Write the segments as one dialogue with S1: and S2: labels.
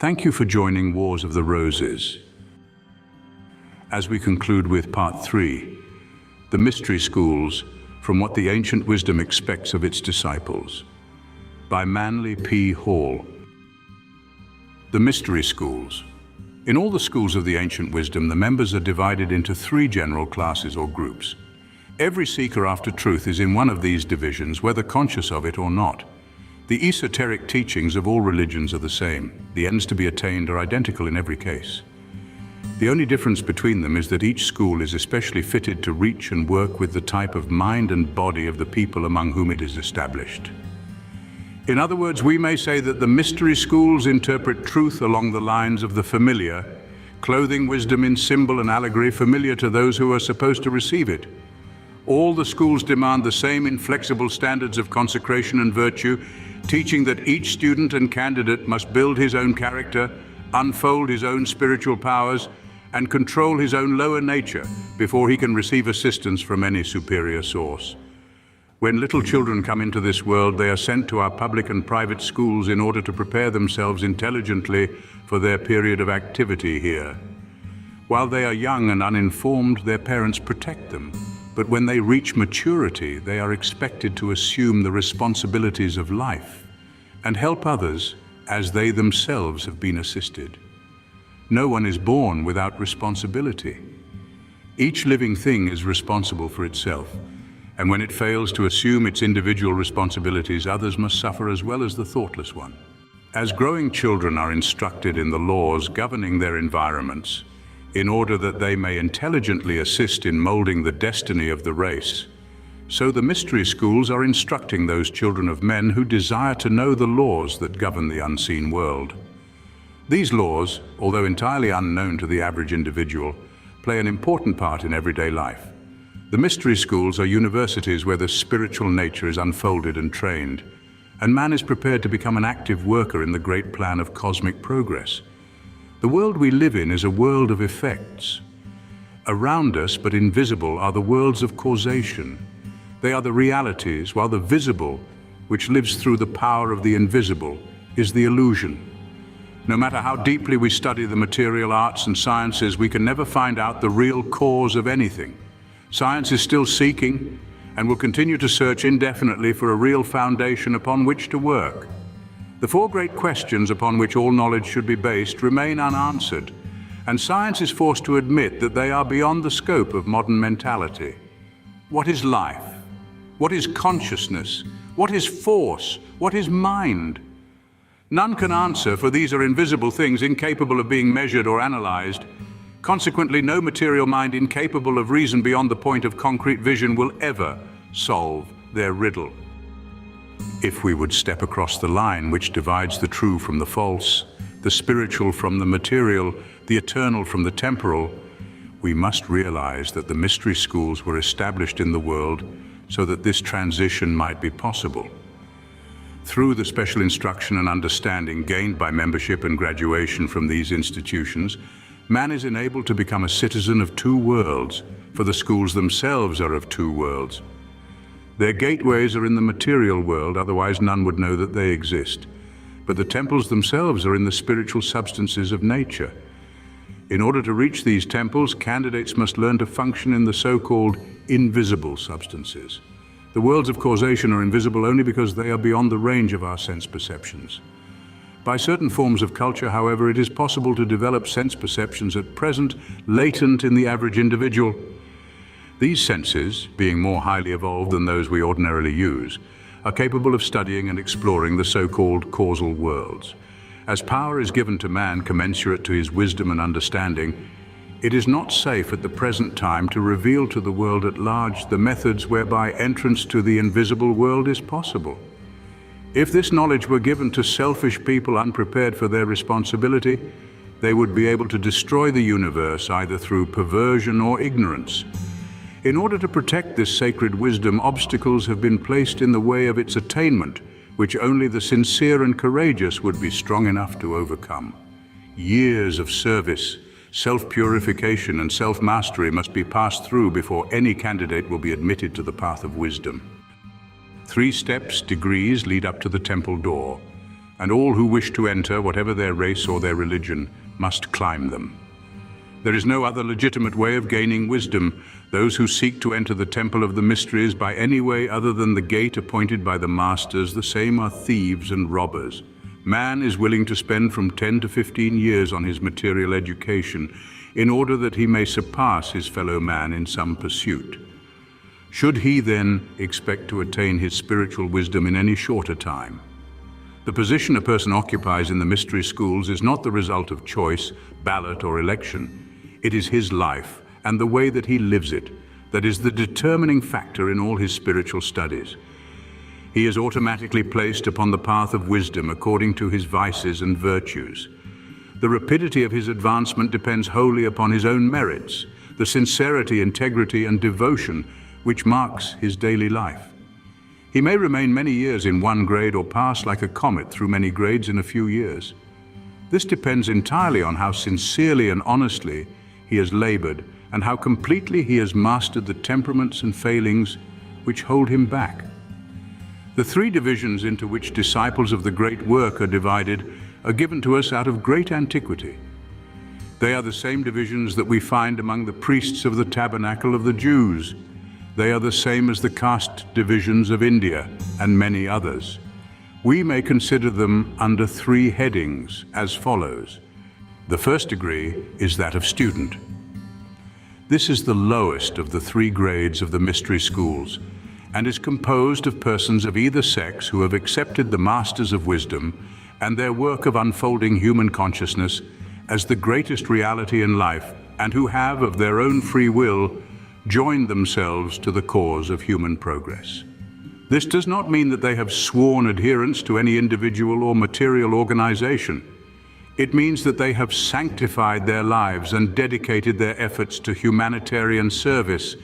S1: Thank you for joining Wars of the Roses. As we conclude with Part 3, the Mystery Schools, from what the ancient wisdom expects of its disciples, by Manly P. Hall. The Mystery Schools. In all the schools of the ancient wisdom, the members are divided into 3 general classes or groups. Every seeker after truth is in one of these divisions, whether conscious of it or not. The esoteric teachings of all religions are the same. The ends to be attained are identical in every case. The only difference between them is that each school is especially fitted to reach and work with the type of mind and body of the people among whom it is established. In other words, we may say that the mystery schools interpret truth along the lines of the familiar, clothing wisdom in symbol and allegory familiar to those who are supposed to receive it. All the schools demand the same inflexible standards of consecration and virtue, teaching that each student and candidate must build his own character, unfold his own spiritual powers, and control his own lower nature before he can receive assistance from any superior source. When little children come into this world, they are sent to our public and private schools in order to prepare themselves intelligently for their period of activity here. While they are young and uninformed, their parents protect them. But when they reach maturity, they are expected to assume the responsibilities of life and help others as they themselves have been assisted. No one is born without responsibility. Each living thing is responsible for itself, and when it fails to assume its individual responsibilities, others must suffer as well as the thoughtless one. As growing children are instructed in the laws governing their environments, in order that they may intelligently assist in molding the destiny of the race, so the mystery schools are instructing those children of men who desire to know the laws that govern the unseen world. These laws, although entirely unknown to the average individual, play an important part in everyday life. The mystery schools are universities where the spiritual nature is unfolded and trained, and man is prepared to become an active worker in the great plan of cosmic progress. The world we live in is a world of effects. Around us, but invisible, are the worlds of causation. They are the realities, while the visible, which lives through the power of the invisible, is the illusion. No matter how deeply we study the material arts and sciences, we can never find out the real cause of anything. Science is still seeking and will continue to search indefinitely for a real foundation upon which to work. The 4 great questions upon which all knowledge should be based remain unanswered, and science is forced to admit that they are beyond the scope of modern mentality. What is life? What is consciousness? What is force? What is mind? None can answer, for these are invisible things incapable of being measured or analyzed. Consequently, no material mind incapable of reason beyond the point of concrete vision will ever solve their riddle. If we would step across the line which divides the true from the false, the spiritual from the material, the eternal from the temporal, we must realize that the mystery schools were established in the world so that this transition might be possible. Through the special instruction and understanding gained by membership and graduation from these institutions, man is enabled to become a citizen of 2 worlds, for the schools themselves are of 2 worlds. Their gateways are in the material world, otherwise none would know that they exist. But the temples themselves are in the spiritual substances of nature. In order to reach these temples, candidates must learn to function in the so-called invisible substances. The worlds of causation are invisible only because they are beyond the range of our sense perceptions. By certain forms of culture, however, it is possible to develop sense perceptions at present latent in the average individual. These senses, being more highly evolved than those we ordinarily use, are capable of studying and exploring the so-called causal worlds. As power is given to man commensurate to his wisdom and understanding, it is not safe at the present time to reveal to the world at large the methods whereby entrance to the invisible world is possible. If this knowledge were given to selfish people unprepared for their responsibility, they would be able to destroy the universe either through perversion or ignorance. In order to protect this sacred wisdom, obstacles have been placed in the way of its attainment, which only the sincere and courageous would be strong enough to overcome. Years of service, self-purification, and self-mastery must be passed through before any candidate will be admitted to the path of wisdom. 3 steps, degrees, lead up to the temple door. and all who wish to enter, whatever their race or their religion, must climb them. There is no other legitimate way of gaining wisdom. Those who seek to enter the temple of the mysteries by any way other than the gate appointed by the masters, the same are thieves and robbers. Man is willing to spend from 10 to 15 years on his material education in order that he may surpass his fellow man in some pursuit. Should he then expect to attain his spiritual wisdom in any shorter time? The position a person occupies in the mystery schools is not the result of choice, ballot, or election. It is his life and the way that he lives it that is the determining factor in all his spiritual studies. He is automatically placed upon the path of wisdom according to his vices and virtues. The rapidity of his advancement depends wholly upon his own merits, the sincerity, integrity, and devotion which marks his daily life. He may remain many years in one grade or pass like a comet through many grades in a few years. This depends entirely on how sincerely and honestly he has labored and how completely he has mastered the temperaments and failings which hold him back. The three divisions into which disciples of the great work are divided are given to us out of great antiquity. They are the same divisions that we find among the priests of the tabernacle of the Jews. They are the same as the caste divisions of India and many others. We may consider them under three headings as follows. The first degree is that of student. This is the lowest of the three grades of the mystery schools and is composed of persons of either sex who have accepted the masters of wisdom and their work of unfolding human consciousness as the greatest reality in life, and who have, of their own free will, joined themselves to the cause of human progress. This does not mean that they have sworn adherence to any individual or material organization. It means that they have sanctified their lives and dedicated their efforts to humanitarian service,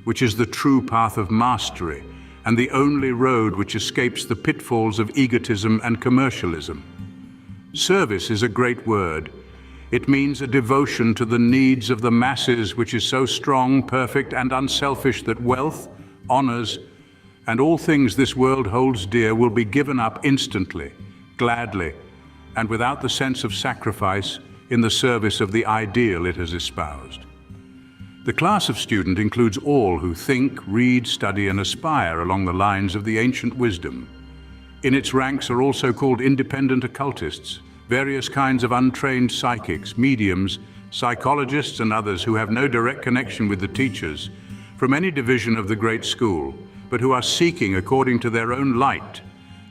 S1: which is the true path of mastery and the only road which escapes the pitfalls of egotism and commercialism. Service is a great word. It means a devotion to the needs of the masses which is so strong, perfect, and unselfish that wealth, honors, and all things this world holds dear will be given up instantly, gladly, and without the sense of sacrifice in the service of the ideal it has espoused. The class of student includes all who think, read, study, and aspire along the lines of the ancient wisdom. In its ranks are also called independent occultists, various kinds of untrained psychics, mediums, psychologists, and others who have no direct connection with the teachers from any division of the great school, but who are seeking, according to their own light,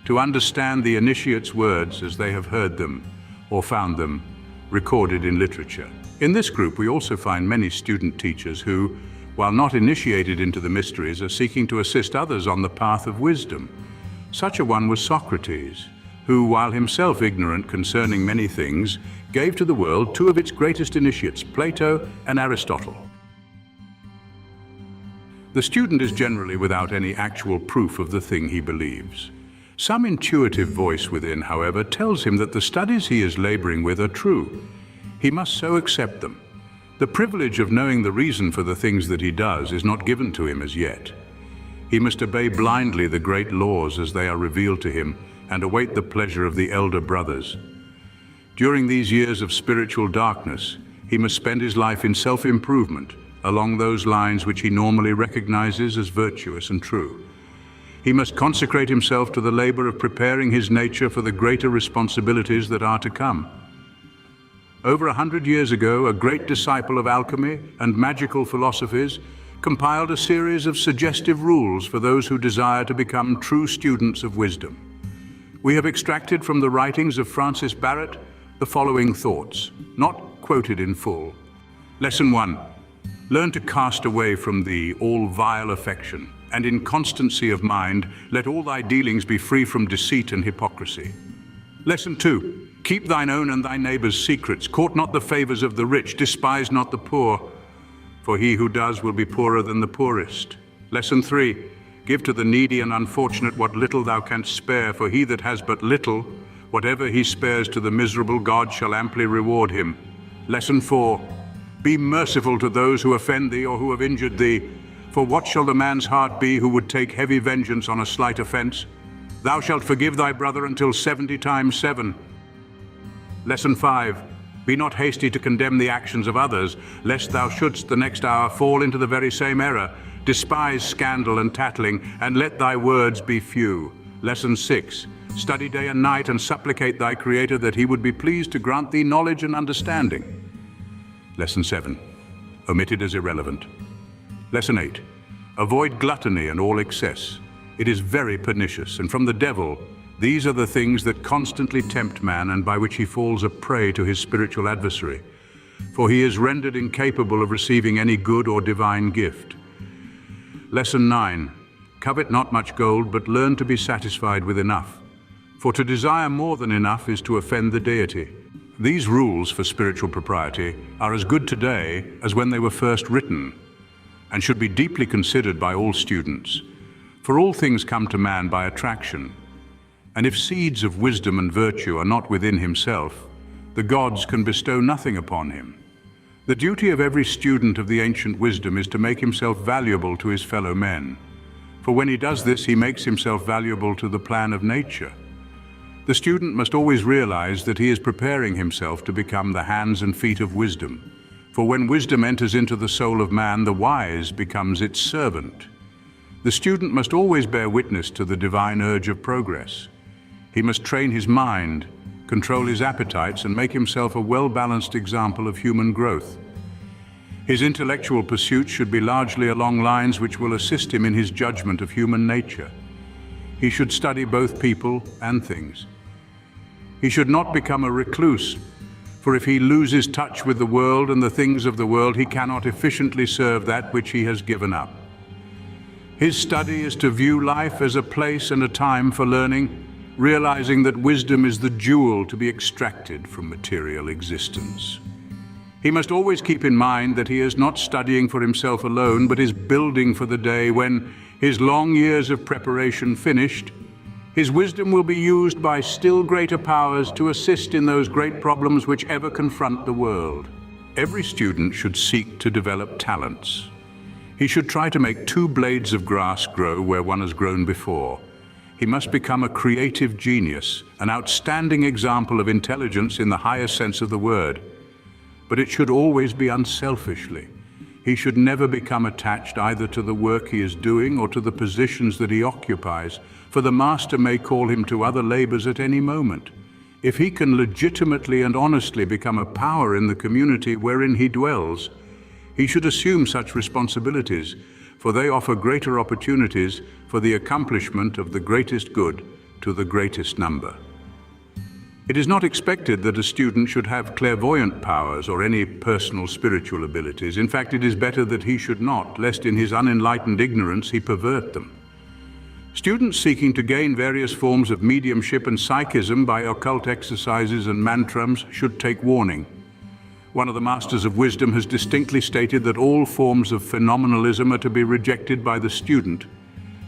S1: to understand the initiate's words as they have heard them or found them recorded in literature. In this group, we also find many student teachers who, while not initiated into the mysteries, are seeking to assist others on the path of wisdom. Such a one was Socrates, who, while himself ignorant concerning many things, gave to the world two of its greatest initiates, Plato and Aristotle. The student is generally without any actual proof of the thing he believes. Some intuitive voice within, however, tells him that the studies he is laboring with are true. He must so accept them. The privilege of knowing the reason for the things that he does is not given to him as yet. He must obey blindly the great laws as they are revealed to him and await the pleasure of the elder brothers. During these years of spiritual darkness, he must spend his life in self-improvement along those lines which he normally recognizes as virtuous and true. He must consecrate himself to the labor of preparing his nature for the greater responsibilities that are to come. Over 100 years ago, a great disciple of alchemy and magical philosophies compiled a series of suggestive rules for those who desire to become true students of wisdom. We have extracted from the writings of Francis Barrett the following thoughts, not quoted in full. Lesson 1. Learn to cast away from thee all vile affection, and in constancy of mind, let all thy dealings be free from deceit and hypocrisy. Lesson 2. Keep thine own and thy neighbor's secrets. Court not the favors of the rich. Despise not the poor, for he who does will be poorer than the poorest. Lesson 3. Give to the needy and unfortunate what little thou canst spare, for he that has but little, whatever he spares to the miserable, God shall amply reward him. Lesson 4. Be merciful to those who offend thee or who have injured thee, for what shall the man's heart be who would take heavy vengeance on a slight offense? Thou shalt forgive thy brother until 70 times 7. Lesson 5. Be not hasty to condemn the actions of others, lest thou shouldst the next hour fall into the very same error. Despise scandal and tattling, and let thy words be few. Lesson 6. Study day and night, and supplicate thy Creator that he would be pleased to grant thee knowledge and understanding. Lesson 7. Omitted as irrelevant. Lesson 8. Avoid gluttony and all excess. It is very pernicious, and from the devil. These are the things that constantly tempt man, and by which he falls a prey to his spiritual adversary. For he is rendered incapable of receiving any good or divine gift. Lesson 9. Covet not much gold, but learn to be satisfied with enough. For to desire more than enough is to offend the deity. These rules for spiritual propriety are as good today as when they were first written, and should be deeply considered by all students. For all things come to man by attraction. And if seeds of wisdom and virtue are not within himself, the gods can bestow nothing upon him. The duty of every student of the ancient wisdom is to make himself valuable to his fellow men. For when he does this, he makes himself valuable to the plan of nature. The student must always realize that he is preparing himself to become the hands and feet of wisdom. For when wisdom enters into the soul of man, the wise becomes its servant. The student must always bear witness to the divine urge of progress. He must train his mind, control his appetites, and make himself a well-balanced example of human growth. His intellectual pursuits should be largely along lines which will assist him in his judgment of human nature. He should study both people and things. He should not become a recluse, for if he loses touch with the world and the things of the world, he cannot efficiently serve that which he has given up. His study is to view life as a place and a time for learning, realizing that wisdom is the jewel to be extracted from material existence. He must always keep in mind that he is not studying for himself alone, but is building for the day when, his long years of preparation finished, his wisdom will be used by still greater powers to assist in those great problems which ever confront the world. Every student should seek to develop talents. He should try to make 2 blades of grass grow where one has grown before. He must become a creative genius, an outstanding example of intelligence in the highest sense of the word. But it should always be unselfishly. He should never become attached either to the work he is doing or to the positions that he occupies, for the master may call him to other labors at any moment. If he can legitimately and honestly become a power in the community wherein he dwells, he should assume such responsibilities, for they offer greater opportunities for the accomplishment of the greatest good to the greatest number. It is not expected that a student should have clairvoyant powers or any personal spiritual abilities. In fact, it is better that he should not, lest in his unenlightened ignorance he pervert them. Students seeking to gain various forms of mediumship and psychism by occult exercises and mantrams should take warning. One of the masters of wisdom has distinctly stated that all forms of phenomenalism are to be rejected by the student.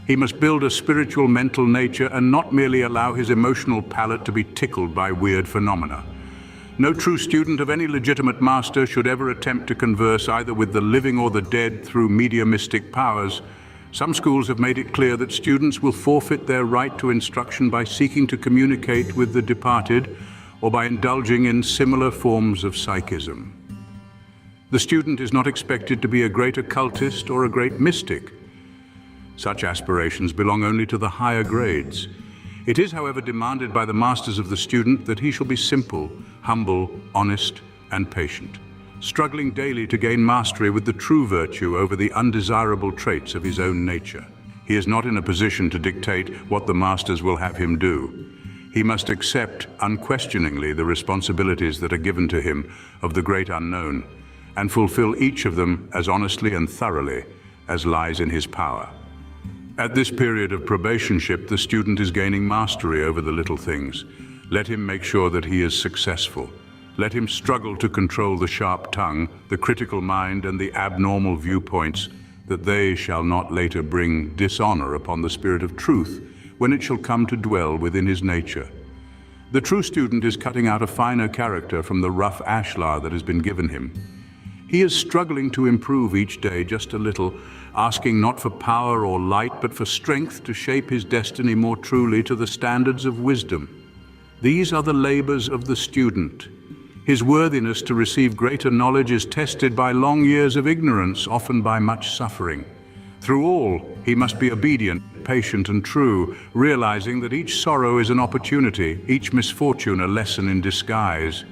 S1: He must build a spiritual mental nature and not merely allow his emotional palate to be tickled by weird phenomena. No true student of any legitimate master should ever attempt to converse either with the living or the dead through mediumistic powers. Some schools have made it clear that students will forfeit their right to instruction by seeking to communicate with the departed or by indulging in similar forms of psychism. The student is not expected to be a great occultist or a great mystic. Such aspirations belong only to the higher grades. It is, however, demanded by the masters of the student that he shall be simple, humble, honest, and patient, struggling daily to gain mastery with the true virtue over the undesirable traits of his own nature. He is not in a position to dictate what the masters will have him do. He must accept unquestioningly the responsibilities that are given to him of the great unknown, and fulfill each of them as honestly and thoroughly as lies in his power. At this period of probationship, the student is gaining mastery over the little things. Let him make sure that he is successful. Let him struggle to control the sharp tongue, the critical mind, and the abnormal viewpoints, that they shall not later bring dishonor upon the spirit of truth when it shall come to dwell within his nature. The true student is cutting out a finer character from the rough ashlar that has been given him. He is struggling to improve each day just a little, asking not for power or light, but for strength to shape his destiny more truly to the standards of wisdom. These are the labors of the student. His worthiness to receive greater knowledge is tested by long years of ignorance, often by much suffering. Through all, he must be obedient, patient, and true, realizing that each sorrow is an opportunity, each misfortune a lesson in disguise.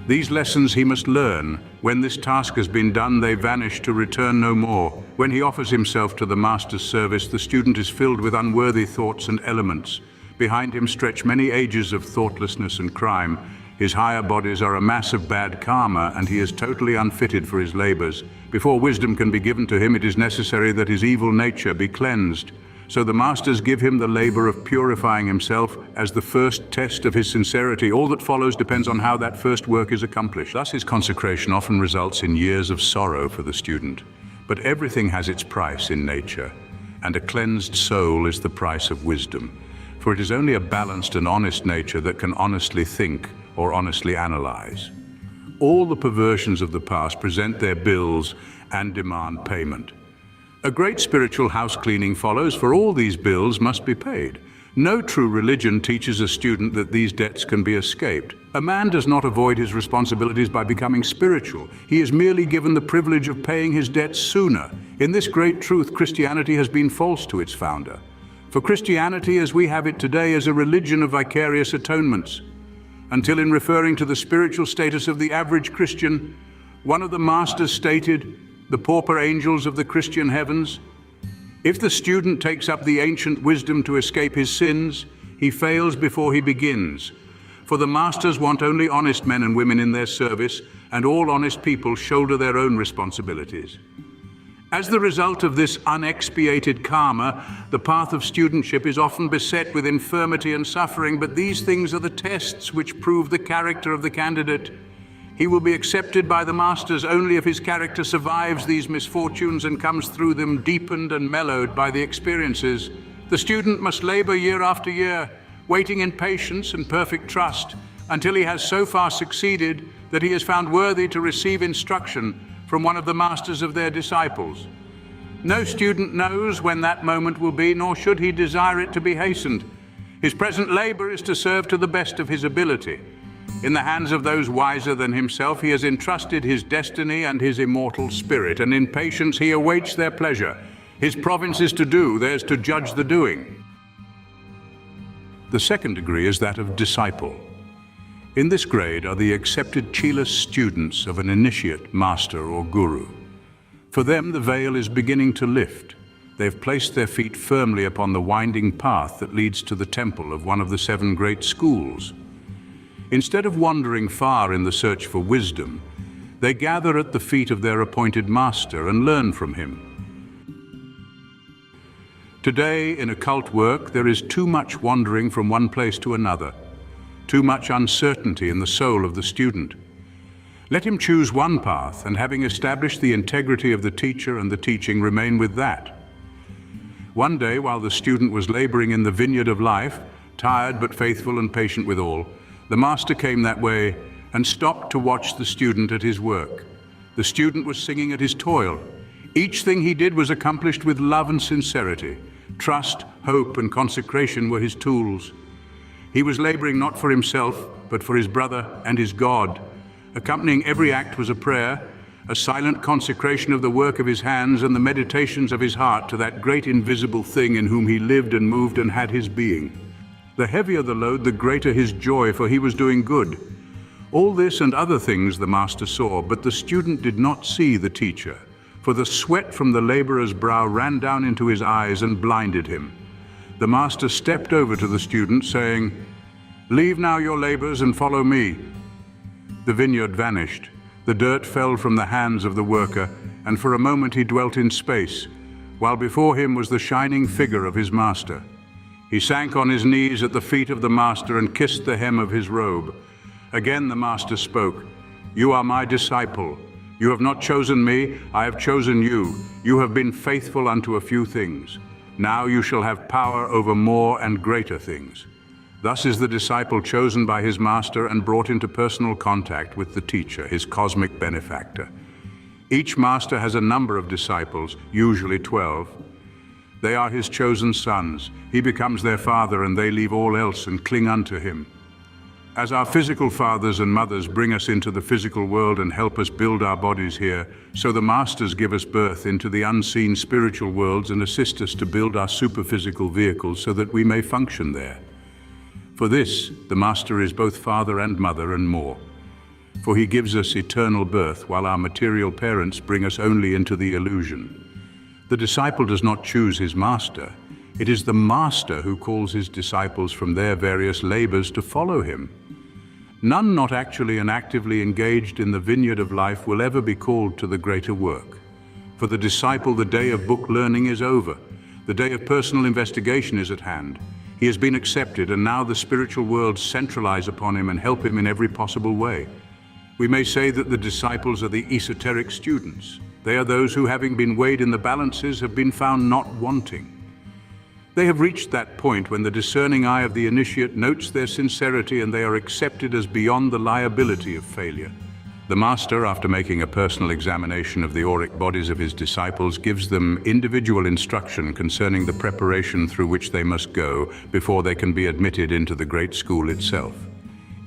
S1: These lessons he must learn. When this task has been done, they vanish to return no more. When he offers himself to the master's service, the student is filled with unworthy thoughts and elements. Behind him stretch many ages of thoughtlessness and crime. His higher bodies are a mass of bad karma, and he is totally unfitted for his labors. Before wisdom can be given to him, it is necessary that his evil nature be cleansed. So the masters give him the labor of purifying himself as the first test of his sincerity. All that follows depends on how that first work is accomplished. Thus, his consecration often results in years of sorrow for the student. But everything has its price in nature, and a cleansed soul is the price of wisdom. For it is only a balanced and honest nature that can honestly think or honestly analyze. All the perversions of the past present their bills and demand payment. A great spiritual house cleaning follows, for all these bills must be paid. No true religion teaches a student that these debts can be escaped. A man does not avoid his responsibilities by becoming spiritual. He is merely given the privilege of paying his debts sooner. In this great truth, Christianity has been false to its founder. For Christianity, as we have it today, is a religion of vicarious atonements. Until, in referring to the spiritual status of the average Christian, one of the masters stated, "The pauper angels of the Christian heavens." If the student takes up the ancient wisdom to escape his sins, he fails before he begins. For the masters want only honest men and women in their service, and all honest people shoulder their own responsibilities. As the result of this unexpiated karma, the path of studentship is often beset with infirmity and suffering, but these things are the tests which prove the character of the candidate. He will be accepted by the masters only if his character survives these misfortunes and comes through them deepened and mellowed by the experiences. The student must labor year after year, waiting in patience and perfect trust, until he has so far succeeded that he is found worthy to receive instruction from one of the masters of their disciples. No student knows when that moment will be, nor should he desire it to be hastened. His present labor is to serve to the best of his ability. In the hands of those wiser than himself, he has entrusted his destiny and his immortal spirit, and in patience he awaits their pleasure. His province is to do, theirs to judge the doing. The second degree is that of disciple. In this grade are the accepted Chilas students of an initiate, master, or guru. For them, the veil is beginning to lift. They have placed their feet firmly upon the winding path that leads to the temple of one of the 7 great schools. Instead of wandering far in the search for wisdom, they gather at the feet of their appointed master and learn from him. Today, in occult work, there is too much wandering from one place to another, too much uncertainty in the soul of the student. Let him choose one path, and having established the integrity of the teacher and the teaching, remain with that. One day, while the student was laboring in the vineyard of life, tired but faithful and patient with all, the master came that way and stopped to watch the student at his work. The student was singing at his toil. Each thing he did was accomplished with love and sincerity. Trust, hope, and consecration were his tools. He was laboring not for himself, but for his brother and his God. Accompanying every act was a prayer, a silent consecration of the work of his hands and the meditations of his heart to that great invisible thing in whom he lived and moved and had his being. The heavier the load, the greater his joy, for he was doing good. All this and other things the master saw, but the student did not see the teacher, for the sweat from the laborer's brow ran down into his eyes and blinded him. The master stepped over to the student, saying, "Leave now your labors and follow me." The vineyard vanished. The dirt fell from the hands of the worker, and for a moment he dwelt in space, while before him was the shining figure of his master. He sank on his knees at the feet of the master and kissed the hem of his robe. Again the master spoke, "You are my disciple. You have not chosen me, I have chosen you. You have been faithful unto a few things. Now you shall have power over more and greater things." Thus is the disciple chosen by his master and brought into personal contact with the teacher, his cosmic benefactor. Each master has a number of disciples, usually 12. They are his chosen sons. He becomes their father, and they leave all else and cling unto him. As our physical fathers and mothers bring us into the physical world and help us build our bodies here, so the masters give us birth into the unseen spiritual worlds and assist us to build our superphysical vehicles so that we may function there. For this, the master is both father and mother and more. For he gives us eternal birth, while our material parents bring us only into the illusion. The disciple does not choose his master. It is the master who calls his disciples from their various labors to follow him. None not actually and actively engaged in the vineyard of life will ever be called to the greater work. For the disciple, the day of book learning is over. The day of personal investigation is at hand. He has been accepted, and now the spiritual worlds centralize upon him and help him in every possible way. We may say that the disciples are the esoteric students. They are those who, having been weighed in the balances, have been found not wanting. They have reached that point when the discerning eye of the initiate notes their sincerity, and they are accepted as beyond the liability of failure. The master, after making a personal examination of the auric bodies of his disciples, gives them individual instruction concerning the preparation through which they must go before they can be admitted into the great school itself.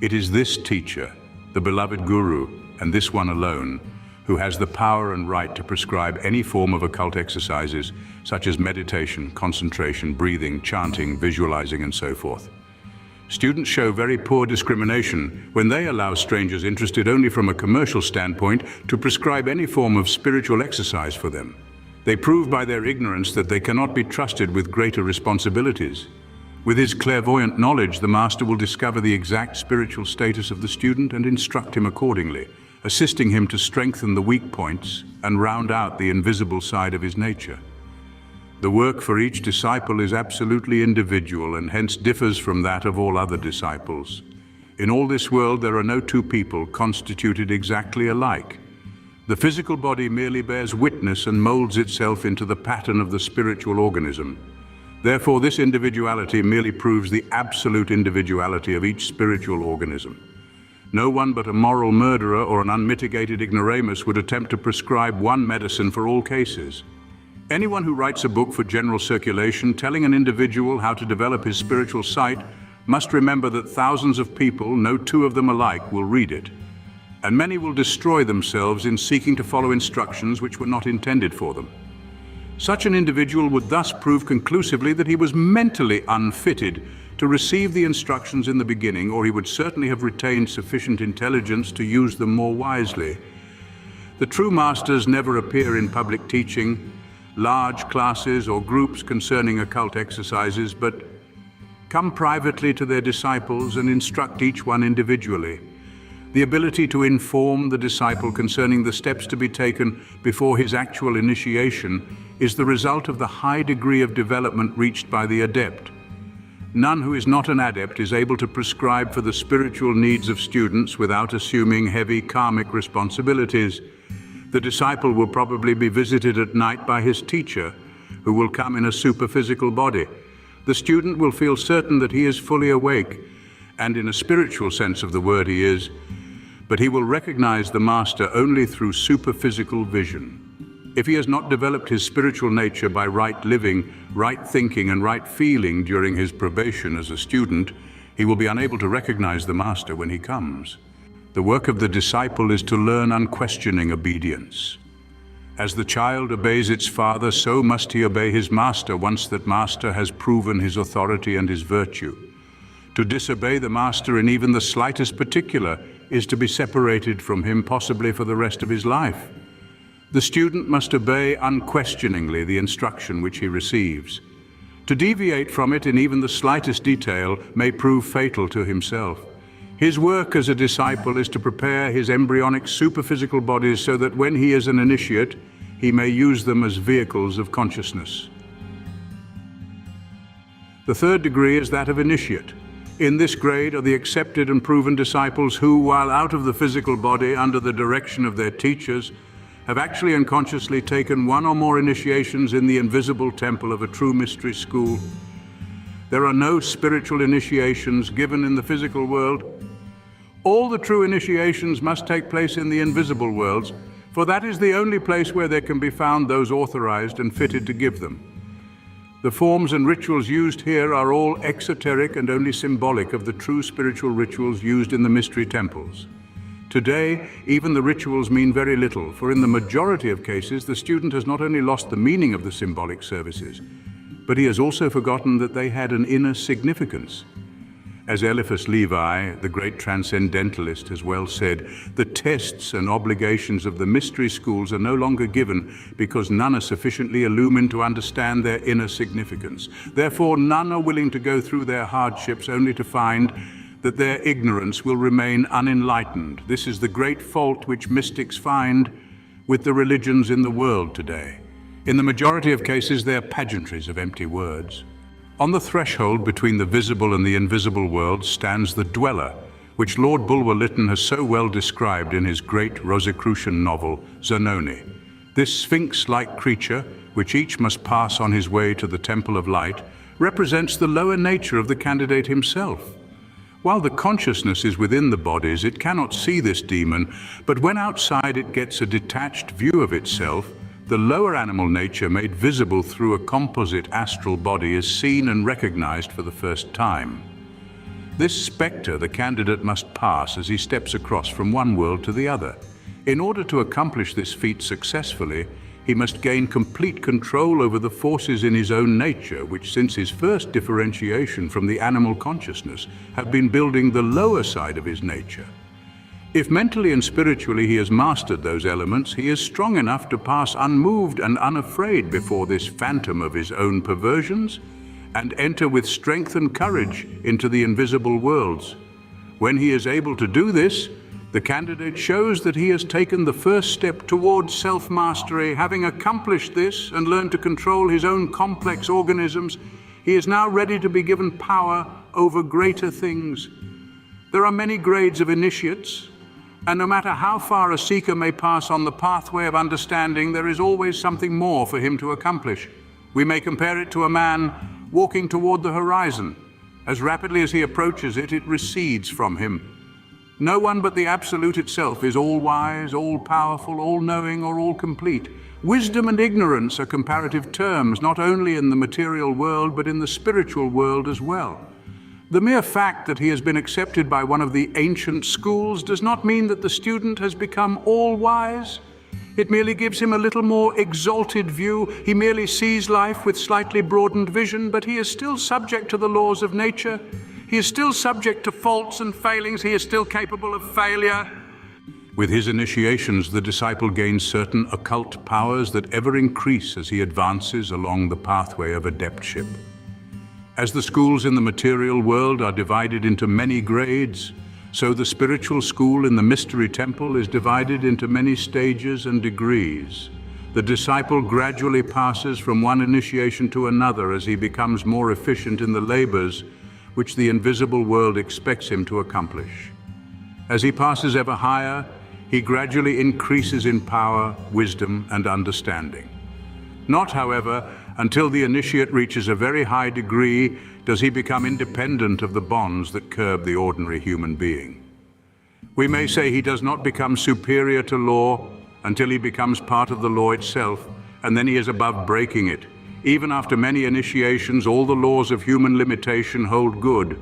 S1: It is this teacher, the beloved Guru, and this one alone, who has the power and right to prescribe any form of occult exercises, such as meditation, concentration, breathing, chanting, visualizing, and so forth. Students show very poor discrimination when they allow strangers interested only from a commercial standpoint to prescribe any form of spiritual exercise for them. They prove by their ignorance that they cannot be trusted with greater responsibilities. With his clairvoyant knowledge, the master will discover the exact spiritual status of the student and instruct him accordingly, assisting him to strengthen the weak points and round out the invisible side of his nature. The work for each disciple is absolutely individual and hence differs from that of all other disciples. In all this world, there are no two people constituted exactly alike. The physical body merely bears witness and molds itself into the pattern of the spiritual organism. Therefore, this individuality merely proves the absolute individuality of each spiritual organism. No one but a moral murderer or an unmitigated ignoramus would attempt to prescribe one medicine for all cases. Anyone who writes a book for general circulation telling an individual how to develop his spiritual sight must remember that thousands of people, no two of them alike, will read it. And many will destroy themselves in seeking to follow instructions which were not intended for them. Such an individual would thus prove conclusively that he was mentally unfitted to receive the instructions in the beginning, or he would certainly have retained sufficient intelligence to use them more wisely. The true masters never appear in public teaching, large classes or groups concerning occult exercises, but come privately to their disciples and instruct each one individually. The ability to inform the disciple concerning the steps to be taken before his actual initiation is the result of the high degree of development reached by the adept. None who is not an adept is able to prescribe for the spiritual needs of students without assuming heavy karmic responsibilities. The disciple will probably be visited at night by his teacher, who will come in a superphysical body. The student will feel certain that he is fully awake, and in a spiritual sense of the word he is, but he will recognize the master only through superphysical vision. If he has not developed his spiritual nature by right living, right thinking, and right feeling during his probation as a student, he will be unable to recognize the master when he comes. The work of the disciple is to learn unquestioning obedience. As the child obeys its father, so must he obey his master once that master has proven his authority and his virtue. To disobey the master in even the slightest particular is to be separated from him, possibly for the rest of his life. The student must obey unquestioningly the instruction which he receives. To deviate from it in even the slightest detail may prove fatal to himself. His work as a disciple is to prepare his embryonic superphysical bodies so that when he is an initiate, he may use them as vehicles of consciousness. The third degree is that of initiate. In this grade are the accepted and proven disciples who, while out of the physical body under the direction of their teachers, have actually unconsciously taken one or more initiations in the invisible temple of a true mystery school. There are no spiritual initiations given in the physical world. All the true initiations must take place in the invisible worlds, for that is the only place where there can be found those authorized and fitted to give them. The forms and rituals used here are all exoteric and only symbolic of the true spiritual rituals used in the mystery temples. Today, even the rituals mean very little, for in the majority of cases, the student has not only lost the meaning of the symbolic services, but he has also forgotten that they had an inner significance. As Eliphas Levi, the great transcendentalist, has well said, the tests and obligations of the mystery schools are no longer given because none are sufficiently illumined to understand their inner significance. Therefore, none are willing to go through their hardships only to find that their ignorance will remain unenlightened. This is the great fault which mystics find with the religions in the world today. In the majority of cases, they are pageantries of empty words. On the threshold between the visible and the invisible world stands the dweller, which Lord Bulwer Lytton has so well described in his great Rosicrucian novel, Zanoni. This sphinx-like creature, which each must pass on his way to the Temple of Light, represents the lower nature of the candidate himself. While the consciousness is within the bodies, it cannot see this demon, but when outside it gets a detached view of itself, the lower animal nature made visible through a composite astral body is seen and recognized for the first time. This spectre the candidate must pass as he steps across from one world to the other. In order to accomplish this feat successfully, he must gain complete control over the forces in his own nature, which since his first differentiation from the animal consciousness have been building the lower side of his nature. If mentally and spiritually he has mastered those elements, he is strong enough to pass unmoved and unafraid before this phantom of his own perversions and enter with strength and courage into the invisible worlds. When he is able to do this, the candidate shows that he has taken the first step towards self-mastery. Having accomplished this and learned to control his own complex organisms, he is now ready to be given power over greater things. There are many grades of initiates, and no matter how far a seeker may pass on the pathway of understanding, there is always something more for him to accomplish. We may compare it to a man walking toward the horizon. As rapidly as he approaches it, it recedes from him. No one but the Absolute itself is all-wise, all-powerful, all-knowing, or all-complete. Wisdom and ignorance are comparative terms, not only in the material world, but in the spiritual world as well. The mere fact that he has been accepted by one of the ancient schools does not mean that the student has become all-wise. It merely gives him a little more exalted view. He merely sees life with slightly broadened vision, but he is still subject to the laws of nature. He is still subject to faults and failings. He is still capable of failure. With his initiations, the disciple gains certain occult powers that ever increase as he advances along the pathway of adeptship. As the schools in the material world are divided into many grades, so the spiritual school in the mystery temple is divided into many stages and degrees. The disciple gradually passes from one initiation to another as he becomes more efficient in the labors which the invisible world expects him to accomplish. As he passes ever higher, he gradually increases in power, wisdom, and understanding. Not, however, until the initiate reaches a very high degree does he become independent of the bonds that curb the ordinary human being. We may say he does not become superior to law until he becomes part of the law itself, and then he is above breaking it. Even after many initiations, all the laws of human limitation hold good.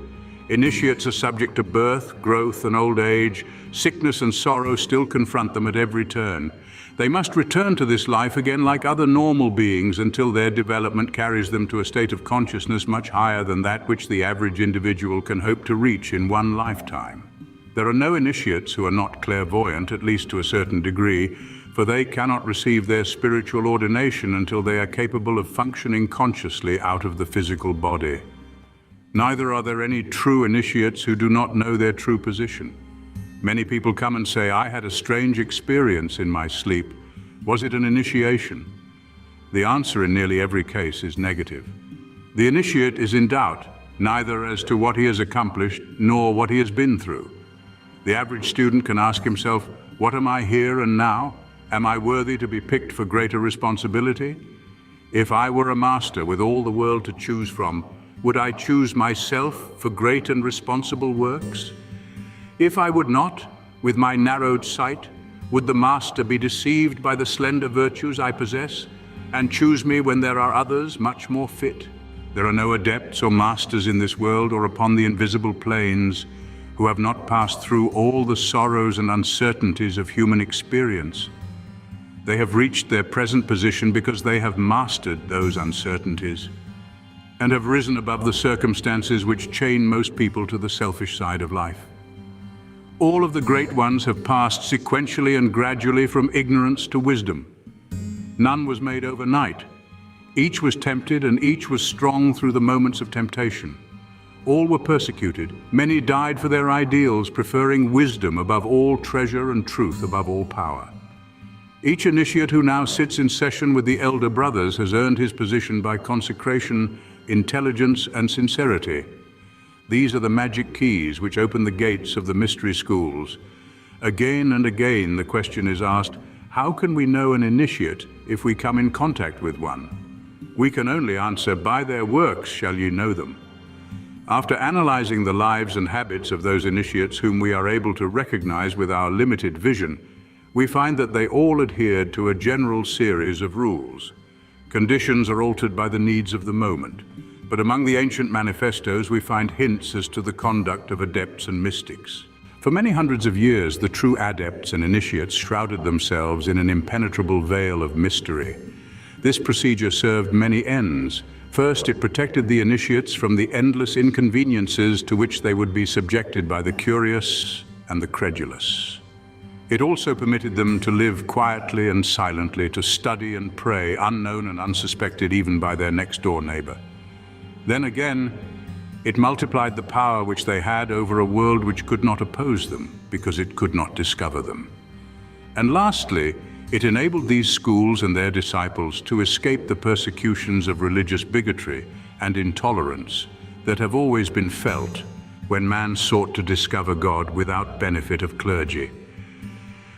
S1: Initiates are subject to birth, growth, and old age. Sickness and sorrow still confront them at every turn. They must return to this life again like other normal beings until their development carries them to a state of consciousness much higher than that which the average individual can hope to reach in one lifetime. There are no initiates who are not clairvoyant, at least to a certain degree, for they cannot receive their spiritual ordination until they are capable of functioning consciously out of the physical body. Neither are there any true initiates who do not know their true position. Many people come and say, "I had a strange experience in my sleep. Was it an initiation?" The answer in nearly every case is negative. The initiate is in doubt, neither as to what he has accomplished nor what he has been through. The average student can ask himself, "What am I here and now? Am I worthy to be picked for greater responsibility? If I were a master with all the world to choose from, would I choose myself for great and responsible works? If I would not, with my narrowed sight, Would the master be deceived by the slender virtues I possess, and choose me when there are others much more fit? There are no adepts or masters in this world or upon the invisible planes who have not passed through all the sorrows and uncertainties of human experience. They have reached their present position because they have mastered those uncertainties and have risen above the circumstances which chain most people to the selfish side of life. All of the great ones have passed sequentially and gradually from ignorance to wisdom. None was made overnight. Each was tempted and each was strong through the moments of temptation. All were persecuted. Many died for their ideals, preferring wisdom above all treasure and truth above all power. Each initiate who now sits in session with the elder brothers has earned his position by consecration, intelligence, and sincerity. These are the magic keys which open the gates of the mystery schools. Again and again the question is asked, how can we know an initiate if we come in contact with one? We can only answer, by their works shall ye know them. After analyzing the lives and habits of those initiates whom we are able to recognize with our limited vision, we find that they all adhered to a general series of rules. Conditions are altered by the needs of the moment, but among the ancient manifestos we find hints as to the conduct of adepts and mystics. For many hundreds of years, the true adepts and initiates shrouded themselves in an impenetrable veil of mystery. This procedure served many ends. First, it protected the initiates from the endless inconveniences to which they would be subjected by the curious and the credulous. It also permitted them to live quietly and silently, to study and pray, unknown and unsuspected even by their next-door neighbor. Then again, it multiplied the power which they had over a world which could not oppose them, because it could not discover them. And lastly, it enabled these schools and their disciples to escape the persecutions of religious bigotry and intolerance that have always been felt when man sought to discover God without benefit of clergy.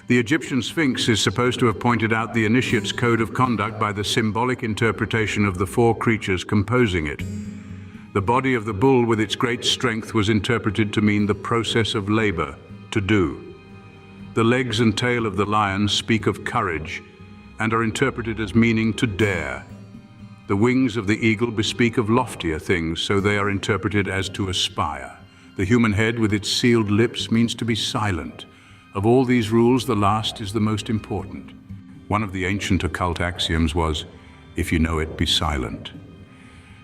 S1: The Egyptian Sphinx is supposed to have pointed out the initiate's code of conduct by the symbolic interpretation of the four creatures composing it. The body of the bull with its great strength was interpreted to mean the process of labor, to do. The legs and tail of the lion speak of courage and are interpreted as meaning to dare. The wings of the eagle bespeak of loftier things, so they are interpreted as to aspire. The human head with its sealed lips means to be silent. Of all these rules, the last is the most important. One of the ancient occult axioms was, if you know it, be silent.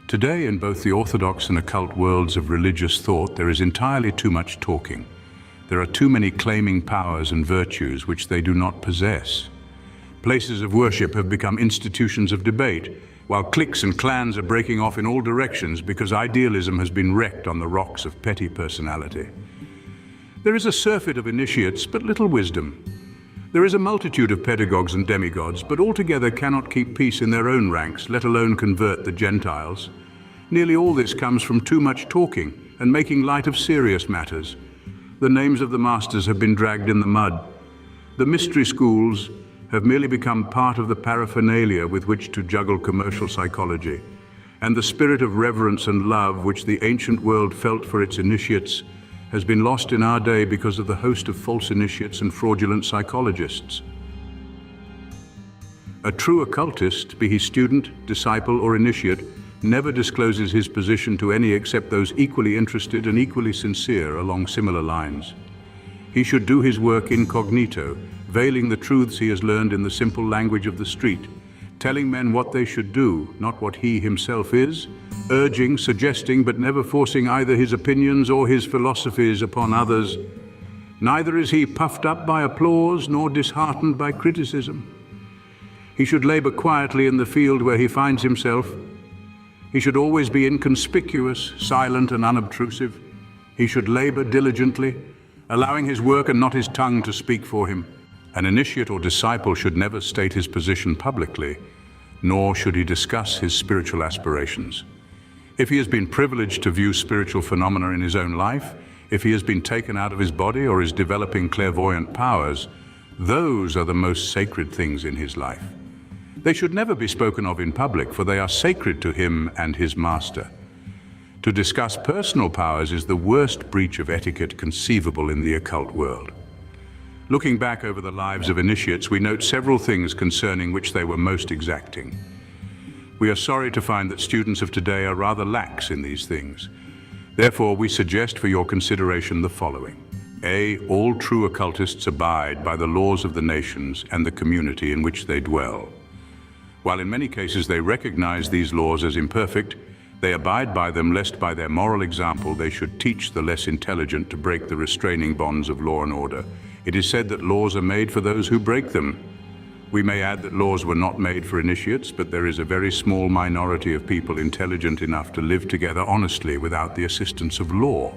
S1: Today, in both the orthodox and occult worlds of religious thought, there is entirely too much talking. There are too many claiming powers and virtues which they do not possess. Places of worship have become institutions of debate, while cliques and clans are breaking off in all directions because idealism has been wrecked on the rocks of petty personality. There is a surfeit of initiates, but little wisdom. There is a multitude of pedagogues and demigods, but altogether cannot keep peace in their own ranks, let alone convert the Gentiles. Nearly all this comes from too much talking and making light of serious matters. The names of the masters have been dragged in the mud. The mystery schools have merely become part of the paraphernalia with which to juggle commercial psychology. And the spirit of reverence and love which the ancient world felt for its initiates has been lost in our day because of the host of false initiates and fraudulent psychologists. A true occultist, be he student, disciple, or initiate, never discloses his position to any except those equally interested and equally sincere along similar lines. He should do his work incognito, veiling the truths he has learned in the simple language of the street, telling men what they should do, not what he himself is, urging, suggesting, but never forcing either his opinions or his philosophies upon others. Neither is he puffed up by applause nor disheartened by criticism. He should labor quietly in the field where he finds himself. He should always be inconspicuous, silent, and unobtrusive. He should labor diligently, allowing his work and not his tongue to speak for him. An initiate or disciple should never state his position publicly, nor should he discuss his spiritual aspirations. If he has been privileged to view spiritual phenomena in his own life, if he has been taken out of his body or is developing clairvoyant powers, those are the most sacred things in his life. They should never be spoken of in public, for they are sacred to him and his master. To discuss personal powers is the worst breach of etiquette conceivable in the occult world. Looking back over the lives of initiates, we note several things concerning which they were most exacting. We are sorry to find that students of today are rather lax in these things. Therefore, we suggest for your consideration the following. A. All true occultists abide by the laws of the nations and the community in which they dwell. While in many cases they recognize these laws as imperfect, they abide by them lest by their moral example they should teach the less intelligent to break the restraining bonds of law and order. It is said that laws are made for those who break them. We may add that laws were not made for initiates, but there is a very small minority of people intelligent enough to live together honestly without the assistance of law.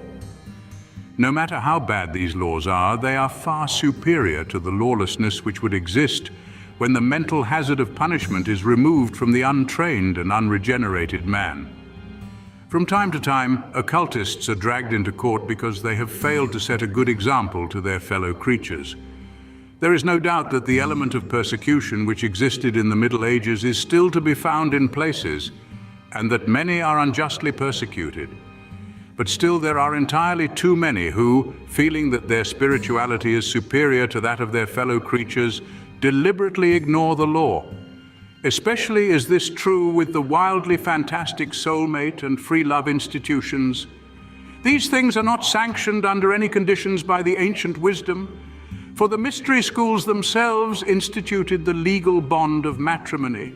S1: No matter how bad these laws are, they are far superior to the lawlessness which would exist when the mental hazard of punishment is removed from the untrained and unregenerated man. From time to time, occultists are dragged into court because they have failed to set a good example to their fellow creatures. There is no doubt that the element of persecution which existed in the Middle Ages is still to be found in places, and that many are unjustly persecuted. But still there are entirely too many who, feeling that their spirituality is superior to that of their fellow creatures, deliberately ignore the law. Especially is this true with the wildly fantastic soulmate and free love institutions. These things are not sanctioned under any conditions by the ancient wisdom, for the mystery schools themselves instituted the legal bond of matrimony.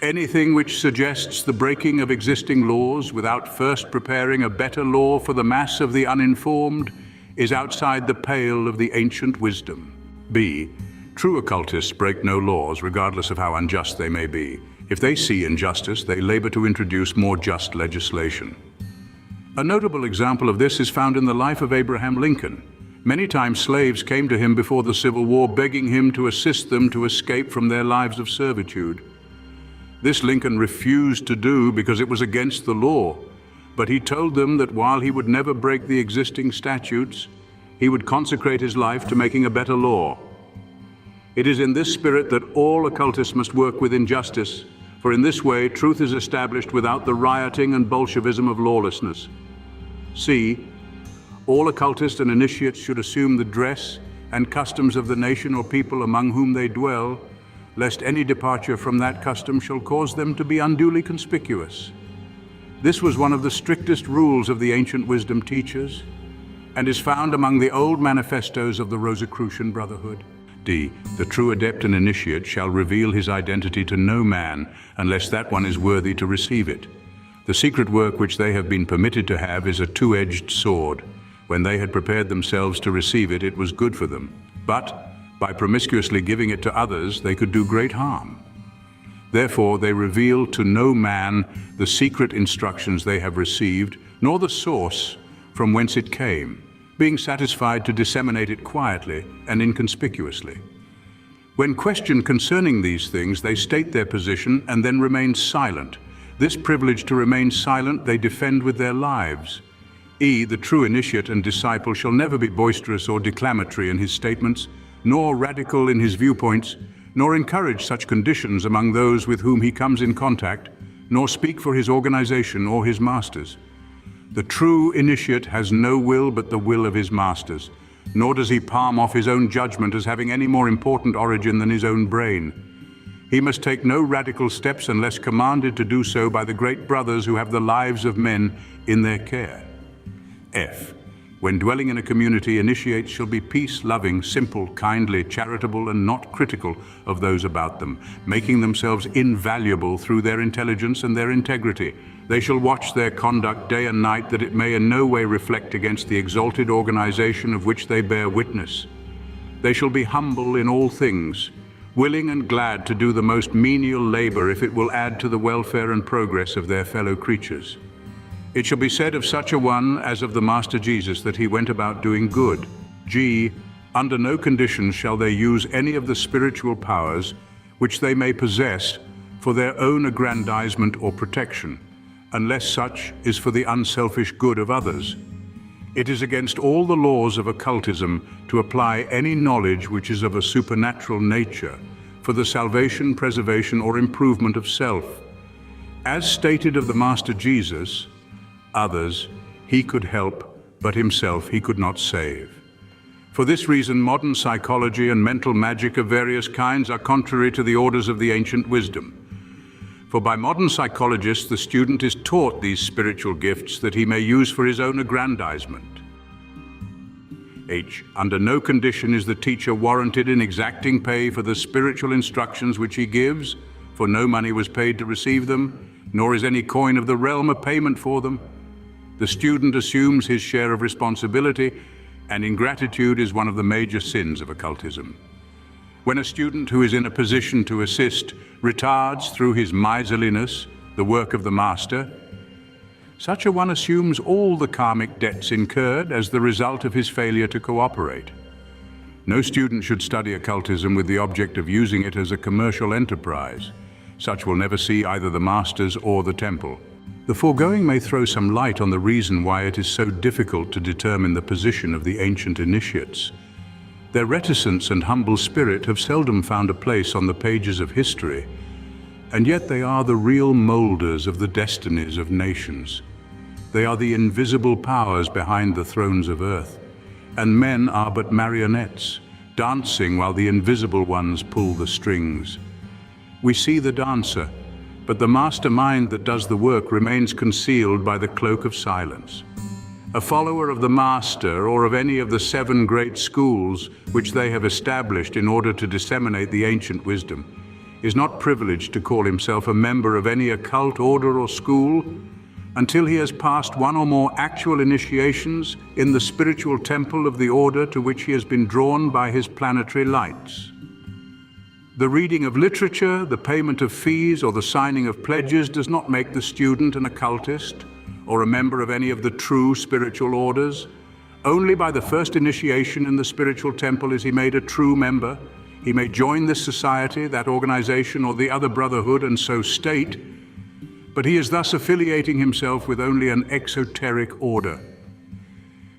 S1: Anything which suggests the breaking of existing laws without first preparing a better law for the mass of the uninformed is outside the pale of the ancient wisdom. B. True occultists break no laws, regardless of how unjust they may be. If they see injustice, they labor to introduce more just legislation. A notable example of this is found in the life of Abraham Lincoln. Many times slaves came to him before the Civil War, begging him to assist them to escape from their lives of servitude. This Lincoln refused to do because it was against the law, but he told them that while he would never break the existing statutes, he would consecrate his life to making a better law. It is in this spirit that all occultists must work with injustice, for in this way truth is established without the rioting and Bolshevism of lawlessness. C. All occultists and initiates should assume the dress and customs of the nation or people among whom they dwell, lest any departure from that custom shall cause them to be unduly conspicuous. This was one of the strictest rules of the ancient wisdom teachers, and is found among the old manifestos of the Rosicrucian Brotherhood. D. The true adept and initiate shall reveal his identity to no man unless that one is worthy to receive it. The secret work which they have been permitted to have is a two-edged sword. When they had prepared themselves to receive it, it was good for them. But by promiscuously giving it to others, they could do great harm. Therefore, they reveal to no man the secret instructions they have received, nor the source from whence it came, being satisfied to disseminate it quietly and inconspicuously. When questioned concerning these things, they state their position and then remain silent. This privilege to remain silent they defend with their lives. E. The true initiate and disciple shall never be boisterous or declamatory in his statements, nor radical in his viewpoints, nor encourage such conditions among those with whom he comes in contact, nor speak for his organization or his masters. The true initiate has no will but the will of his masters, nor does he palm off his own judgment as having any more important origin than his own brain. He must take no radical steps unless commanded to do so by the great brothers who have the lives of men in their care. F. When dwelling in a community, initiates shall be peace-loving, simple, kindly, charitable, and not critical of those about them, making themselves invaluable through their intelligence and their integrity. They shall watch their conduct day and night, that it may in no way reflect against the exalted organization of which they bear witness. They shall be humble in all things, willing and glad to do the most menial labor if it will add to the welfare and progress of their fellow creatures. It shall be said of such a one as of the Master Jesus that he went about doing good. G. Under no conditions shall they use any of the spiritual powers which they may possess for their own aggrandizement or protection, unless such is for the unselfish good of others. It is against all the laws of occultism to apply any knowledge which is of a supernatural nature for the salvation, preservation, or improvement of self. As stated of the Master Jesus, others he could help, but himself he could not save. For this reason, modern psychology and mental magic of various kinds are contrary to the orders of the ancient wisdom. For by modern psychologists, the student is taught these spiritual gifts that he may use for his own aggrandizement. H. Under no condition is the teacher warranted in exacting pay for the spiritual instructions which he gives, for no money was paid to receive them, nor is any coin of the realm a payment for them. The student assumes his share of responsibility, and ingratitude is one of the major sins of occultism. When a student who is in a position to assist retards through his miserliness the work of the master, such a one assumes all the karmic debts incurred as the result of his failure to cooperate. No student should study occultism with the object of using it as a commercial enterprise. Such will never see either the masters or the temple. The foregoing may throw some light on the reason why it is so difficult to determine the position of the ancient initiates. Their reticence and humble spirit have seldom found a place on the pages of history, and yet they are the real molders of the destinies of nations. They are the invisible powers behind the thrones of earth, and men are but marionettes, dancing while the invisible ones pull the strings. We see the dancer, but the mastermind that does the work remains concealed by the cloak of silence. A follower of the master or of any of the 7 great schools which they have established in order to disseminate the ancient wisdom is not privileged to call himself a member of any occult order or school until he has passed one or more actual initiations in the spiritual temple of the order to which he has been drawn by his planetary lights. The reading of literature, the payment of fees, or the signing of pledges does not make the student an occultist or a member of any of the true spiritual orders. Only by the first initiation in the spiritual temple is he made a true member. He may join this society, that organization, or the other brotherhood, and so state, but he is thus affiliating himself with only an exoteric order.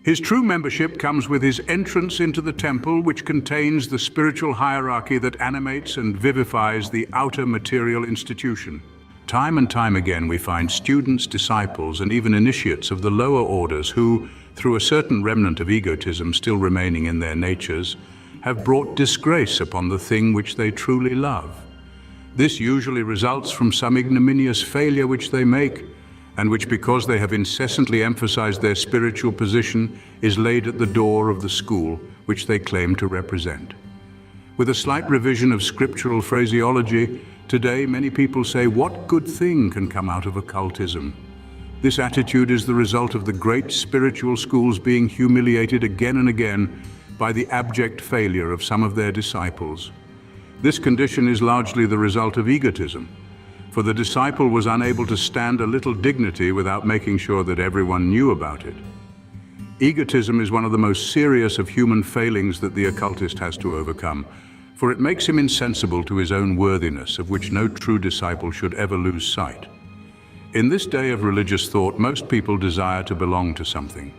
S1: His true membership comes with his entrance into the temple, which contains the spiritual hierarchy that animates and vivifies the outer material institution. Time and time again we find students, disciples, and even initiates of the lower orders who, through a certain remnant of egotism still remaining in their natures, have brought disgrace upon the thing which they truly love. This usually results from some ignominious failure which they make, and which, because they have incessantly emphasized their spiritual position, is laid at the door of the school which they claim to represent. With a slight revision of scriptural phraseology, today many people say, "What good thing can come out of occultism?" This attitude is the result of the great spiritual schools being humiliated again and again by the abject failure of some of their disciples. This condition is largely the result of egotism, for the disciple was unable to stand a little dignity without making sure that everyone knew about it. Egotism is one of the most serious of human failings that the occultist has to overcome, for it makes him insensible to his own worthiness, of which no true disciple should ever lose sight. In this day of religious thought, most people desire to belong to something.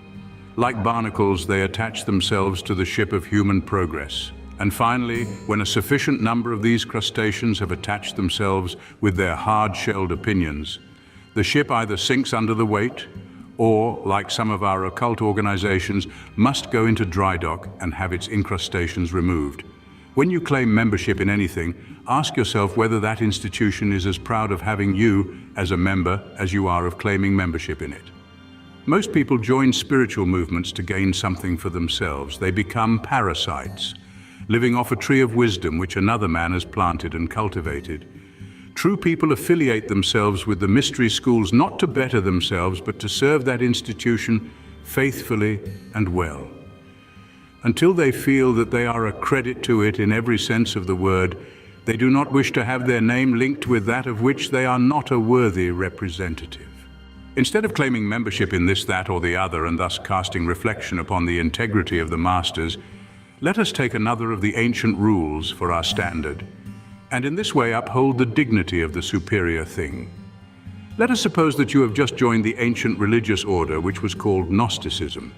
S1: Like barnacles, they attach themselves to the ship of human progress. And finally, when a sufficient number of these crustaceans have attached themselves with their hard-shelled opinions, the ship either sinks under the weight or, like some of our occult organizations, must go into dry dock and have its incrustations removed. When you claim membership in anything, ask yourself whether that institution is as proud of having you as a member as you are of claiming membership in it. Most people join spiritual movements to gain something for themselves. They become parasites, living off a tree of wisdom which another man has planted and cultivated. True people affiliate themselves with the mystery schools not to better themselves, but to serve that institution faithfully and well. Until they feel that they are a credit to it in every sense of the word, they do not wish to have their name linked with that of which they are not a worthy representative. Instead of claiming membership in this, that, or the other, and thus casting reflection upon the integrity of the masters, let us take another of the ancient rules for our standard, and in this way uphold the dignity of the superior thing. Let us suppose that you have just joined the ancient religious order which was called Gnosticism.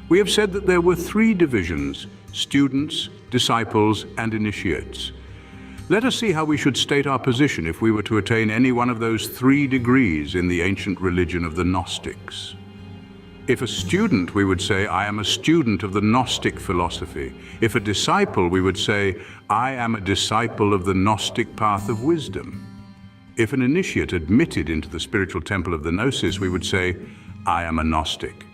S1: We have said that there were 3 divisions: students, disciples, and initiates. Let us see how we should state our position if we were to attain any one of those 3 degrees in the ancient religion of the Gnostics. If a student, we would say, I am a student of the Gnostic philosophy. If a disciple, we would say, I am a disciple of the Gnostic path of wisdom. If an initiate admitted into the spiritual temple of the Gnosis, we would say, I am a Gnostic.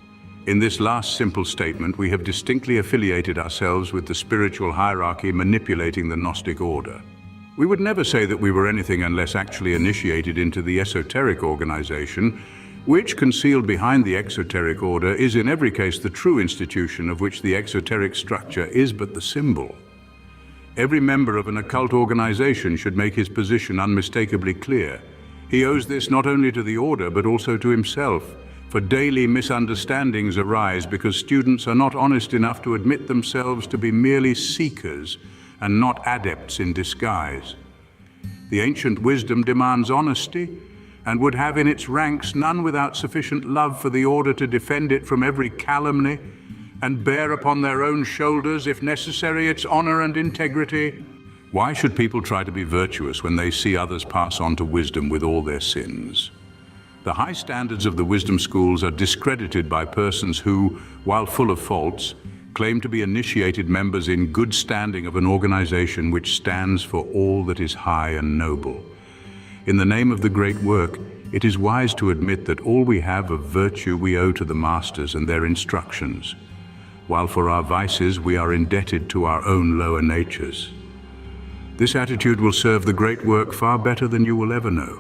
S1: In this last simple statement, we have distinctly affiliated ourselves with the spiritual hierarchy manipulating the Gnostic order. We would never say that we were anything unless actually initiated into the esoteric organization, which, concealed behind the exoteric order, is in every case the true institution of which the exoteric structure is but the symbol. Every member of an occult organization should make his position unmistakably clear. He owes this not only to the order but also to himself, for daily misunderstandings arise because students are not honest enough to admit themselves to be merely seekers and not adepts in disguise. The ancient wisdom demands honesty, and would have in its ranks none without sufficient love for the order to defend it from every calumny and bear upon their own shoulders, if necessary, its honor and integrity. Why should people try to be virtuous when they see others pass on to wisdom with all their sins? The high standards of the wisdom schools are discredited by persons who, while full of faults, claim to be initiated members in good standing of an organization which stands for all that is high and noble. In the name of the great work, it is wise to admit that all we have of virtue we owe to the masters and their instructions, while for our vices we are indebted to our own lower natures. This attitude will serve the great work far better than you will ever know.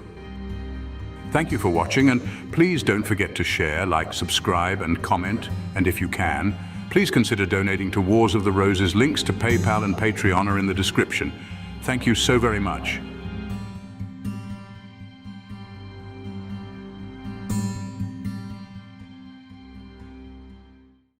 S1: Thank you for watching, and please don't forget to share, like, subscribe, and comment, and if you can, please consider donating to Wars of the Roses. Links to PayPal and Patreon are in the description. Thank you so very much.